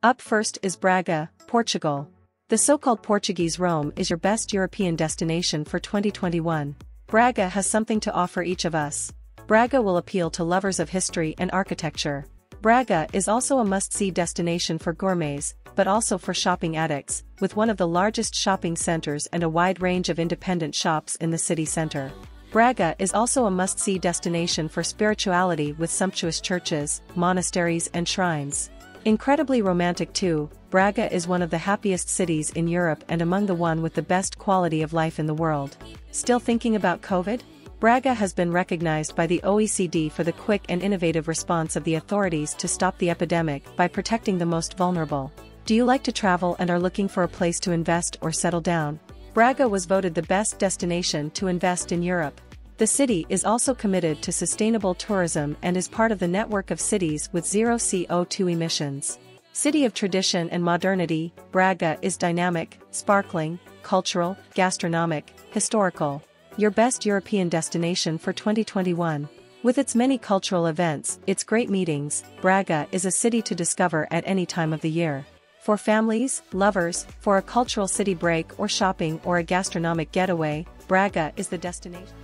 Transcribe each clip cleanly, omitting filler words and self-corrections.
Up first is Braga, Portugal. The so-called Portuguese Rome is your best European destination for 2021. Braga has something to offer each of us. Braga will appeal to lovers of history and architecture. Braga is also a must-see destination for gourmets, but also for shopping addicts, with one of the largest shopping centers and a wide range of independent shops in the city center. Braga is also a must-see destination for spirituality with sumptuous churches, monasteries and shrines. Incredibly romantic too, Braga is one of the happiest cities in Europe and among the one with the best quality of life in the world. Still thinking about COVID? Braga has been recognized by the OECD for the quick and innovative response of the authorities to stop the epidemic by protecting the most vulnerable. Do you like to travel and are looking for a place to invest or settle down? Braga was voted the best destination to invest in Europe. The city is also committed to sustainable tourism and is part of the network of cities with zero CO2 emissions. City of tradition and modernity, Braga is dynamic, sparkling, cultural, gastronomic, historical. Your best European destination for 2021. With its many cultural events, its great meetings, Braga is a city to discover at any time of the year. For families, lovers, for a cultural city break or shopping or a gastronomic getaway, Braga is the destination.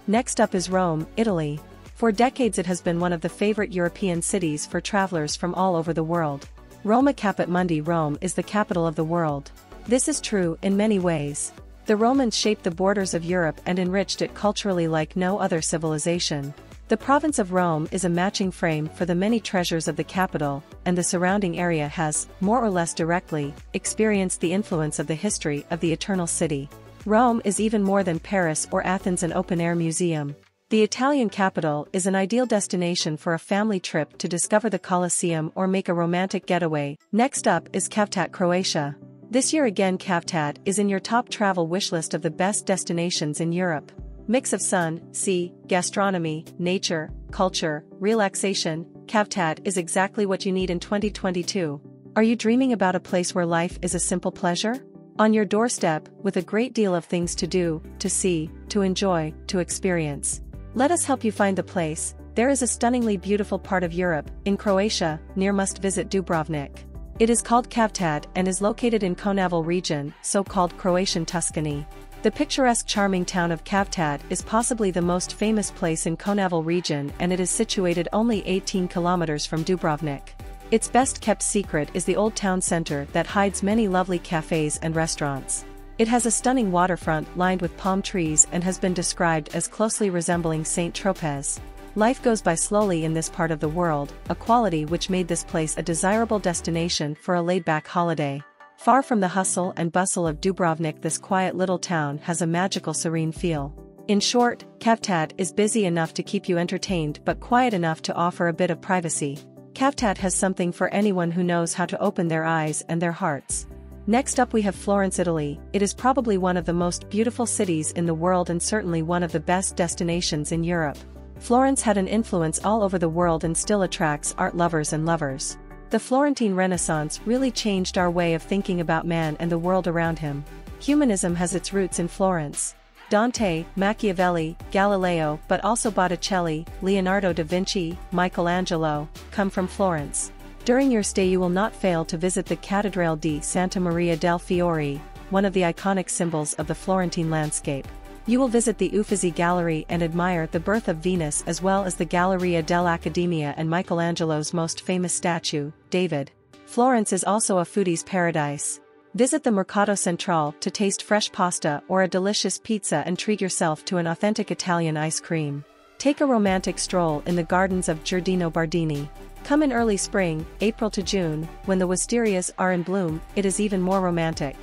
Next up is Rome, Italy. For decades it has been one of the favorite European cities for travelers from all over the world. Roma Caput Mundi. Rome is the capital of the world. This is true in many ways. The Romans shaped the borders of Europe and enriched it culturally like no other civilization. The province of Rome is a matching frame for the many treasures of the capital, and the surrounding area has, more or less directly, experienced the influence of the history of the Eternal City. Rome is even more than Paris or Athens, an open-air museum. The Italian capital is an ideal destination for a family trip to discover the Colosseum or make a romantic getaway. Next up is Cavtat, Croatia. This year again Cavtat is in your top travel wishlist of the best destinations in Europe. Mix of sun, sea, gastronomy, nature, culture, relaxation, Cavtat is exactly what you need in 2022. Are you dreaming about a place where life is a simple pleasure? On your doorstep, with a great deal of things to do, to see, to enjoy, to experience. Let us help you find the place. There is a stunningly beautiful part of Europe, in Croatia, near must-visit Dubrovnik. It is called Cavtat and is located in Konaval region, so-called Croatian Tuscany. The picturesque charming town of Cavtat is possibly the most famous place in Konaval region, and it is situated only 18 kilometers from Dubrovnik. Its best-kept secret is the old town center that hides many lovely cafes and restaurants. It has a stunning waterfront lined with palm trees and has been described as closely resembling St. Tropez. Life goes by slowly in this part of the world, a quality which made this place a desirable destination for a laid-back holiday. Far from the hustle and bustle of Dubrovnik, this quiet little town has a magical serene feel. In short, Cavtat is busy enough to keep you entertained but quiet enough to offer a bit of privacy. Cavtat has something for anyone who knows how to open their eyes and their hearts. Next up we have Florence, Italy. It is probably one of the most beautiful cities in the world and certainly one of the best destinations in Europe. Florence had an influence all over the world and still attracts art lovers and lovers. The Florentine Renaissance really changed our way of thinking about man and the world around him. Humanism has its roots in Florence. Dante, Machiavelli, Galileo, but also Botticelli, Leonardo da Vinci, Michelangelo, come from Florence. During your stay you will not fail to visit the Cattedrale di Santa Maria del Fiore, one of the iconic symbols of the Florentine landscape. You will visit the Uffizi Gallery and admire the birth of Venus, as well as the Galleria dell'Accademia and Michelangelo's most famous statue, David. Florence is also a foodie's paradise. Visit the Mercato Centrale to taste fresh pasta or a delicious pizza and treat yourself to an authentic Italian ice cream. Take a romantic stroll in the gardens of Giardino Bardini. Come in early spring, April to June, when the wisterias are in bloom, it is even more romantic.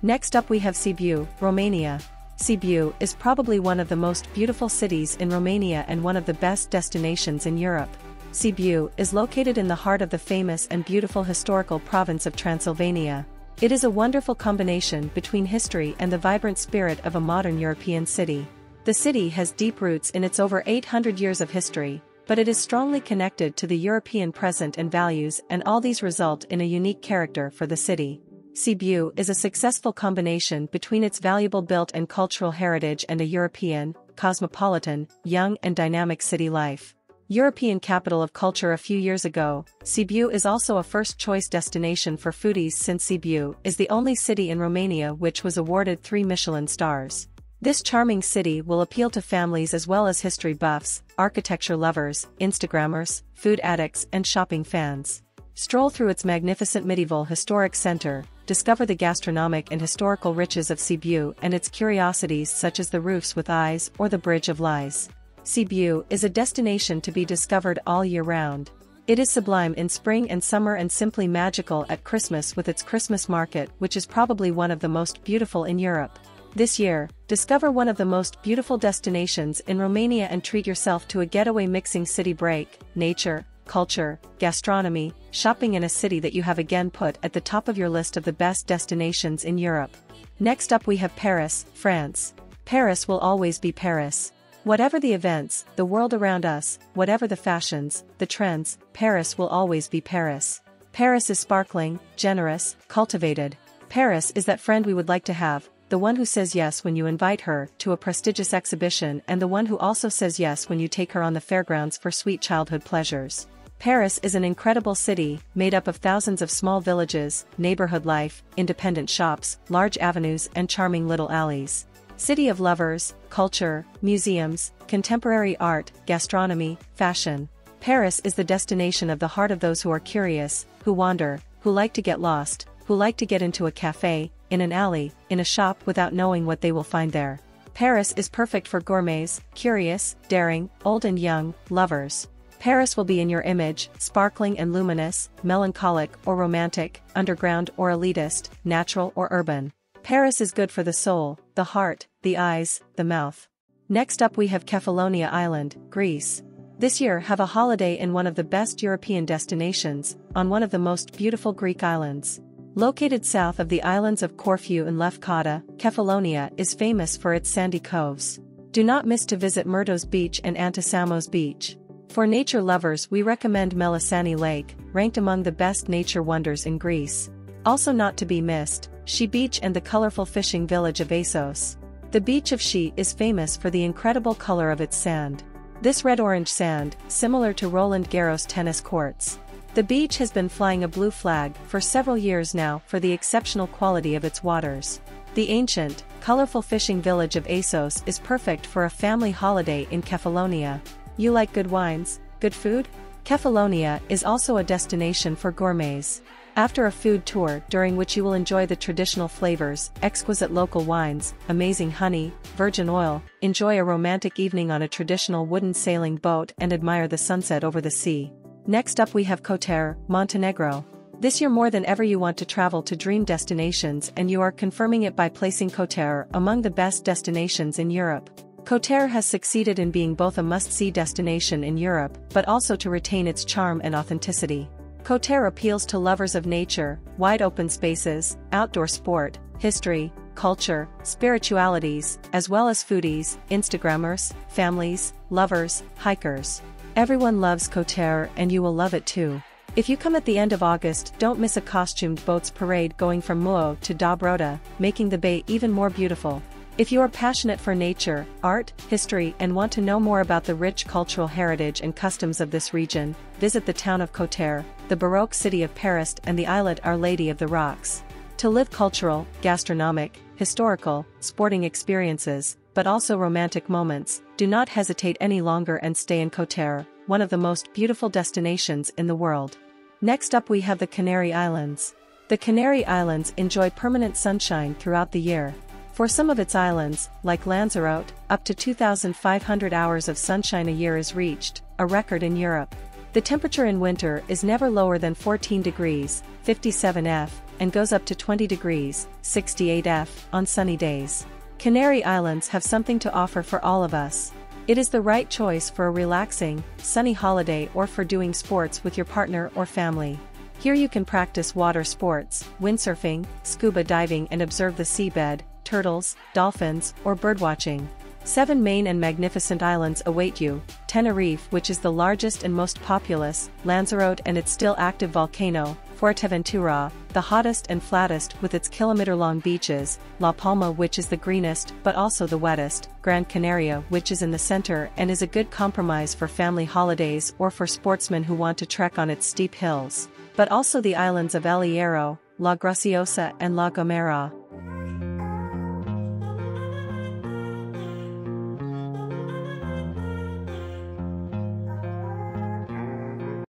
Next up we have Sibiu, Romania. Sibiu is probably one of the most beautiful cities in Romania and one of the best destinations in Europe. Sibiu is located in the heart of the famous and beautiful historical province of Transylvania. It is a wonderful combination between history and the vibrant spirit of a modern European city. The city has deep roots in its over 800 years of history, but it is strongly connected to the European present and values, and all these result in a unique character for the city. Sibiu is a successful combination between its valuable built and cultural heritage and a European, cosmopolitan, young and dynamic city life. European capital of culture a few years ago, Sibiu is also a first-choice destination for foodies since Sibiu is the only city in Romania which was awarded 3 Michelin stars. This charming city will appeal to families as well as history buffs, architecture lovers, Instagrammers, food addicts and shopping fans. Stroll through its magnificent medieval historic center, discover the gastronomic and historical riches of Sibiu and its curiosities such as the roofs with eyes or the Bridge of Lies. Sibiu is a destination to be discovered all year round. It is sublime in spring and summer and simply magical at Christmas with its Christmas market, which is probably one of the most beautiful in Europe. This year, discover one of the most beautiful destinations in Romania and treat yourself to a getaway mixing city break, nature, culture, gastronomy, shopping in a city that you have again put at the top of your list of the best destinations in Europe. Next up we have Paris, France. Paris will always be Paris. Whatever the events, the world around us, whatever the fashions, the trends, Paris will always be Paris. Paris is sparkling, generous, cultivated. Paris is that friend we would like to have, the one who says yes when you invite her to a prestigious exhibition and the one who also says yes when you take her on the fairgrounds for sweet childhood pleasures. Paris is an incredible city, made up of thousands of small villages, neighborhood life, independent shops, large avenues and charming little alleys. City of lovers, culture, museums, contemporary art, gastronomy, fashion. Paris is the destination of the heart of those who are curious, who wander, who like to get lost, who like to get into a cafe, in an alley, in a shop without knowing what they will find there. Paris is perfect for gourmets, curious, daring, old and young, lovers. Paris will be in your image, sparkling and luminous, melancholic or romantic, underground or elitist, natural or urban. Paris is good for the soul, the heart, the eyes, the mouth. Next up we have Kefalonia Island, Greece. This year have a holiday in one of the best European destinations, on one of the most beautiful Greek islands. Located south of the islands of Corfu and Lefkada, Kefalonia is famous for its sandy coves. Do not miss to visit Myrtos Beach and Antisamos Beach. For nature lovers we recommend Melisani Lake, ranked among the best nature wonders in Greece. Also not to be missed, She Beach and the colorful fishing village of Assos. The beach of She is famous for the incredible color of its sand. This red-orange sand, similar to Roland Garros tennis courts. The beach has been flying a blue flag for several years now for the exceptional quality of its waters. The ancient, colorful fishing village of Assos is perfect for a family holiday in Kefalonia. You like good wines, good food? Kefalonia is also a destination for gourmets. After a food tour during which you will enjoy the traditional flavors, exquisite local wines, amazing honey, virgin oil, enjoy a romantic evening on a traditional wooden sailing boat and admire the sunset over the sea. Next up we have Kotor, Montenegro. This year more than ever you want to travel to dream destinations and you are confirming it by placing Kotor among the best destinations in Europe. Kotor has succeeded in being both a must-see destination in Europe but also to retain its charm and authenticity. Kotor appeals to lovers of nature, wide open spaces, outdoor sport, history, culture, spiritualities, as well as foodies, Instagrammers, families, lovers, hikers. Everyone loves Kotor and you will love it too. If you come at the end of August, don't miss a costumed boats parade going from Muo to Dobrota, making the bay even more beautiful. If you are passionate for nature, art, history and want to know more about the rich cultural heritage and customs of this region, visit the town of Kotor, the Baroque city of Paris and the islet Our Lady of the Rocks. To live cultural, gastronomic, historical, sporting experiences, but also romantic moments, do not hesitate any longer and stay in Kotor, one of the most beautiful destinations in the world. Next up we have the Canary Islands. The Canary Islands enjoy permanent sunshine throughout the year. For some of its islands, like Lanzarote, up to 2,500 hours of sunshine a year is reached, a record in Europe. The temperature in winter is never lower than 14 degrees, 57 F, and goes up to 20 degrees, 68 F, on sunny days. Canary Islands have something to offer for all of us. It is the right choice for a relaxing, sunny holiday or for doing sports with your partner or family. Here you can practice water sports, windsurfing, scuba diving and observe the seabed, turtles, dolphins, or birdwatching. 7 main and magnificent islands await you: Tenerife, which is the largest and most populous, Lanzarote and its still active volcano, Fuerteventura, the hottest and flattest with its kilometer-long beaches, La Palma, which is the greenest but also the wettest, Gran Canaria, which is in the center and is a good compromise for family holidays or for sportsmen who want to trek on its steep hills, but also the islands of El Hierro, La Graciosa and La Gomera.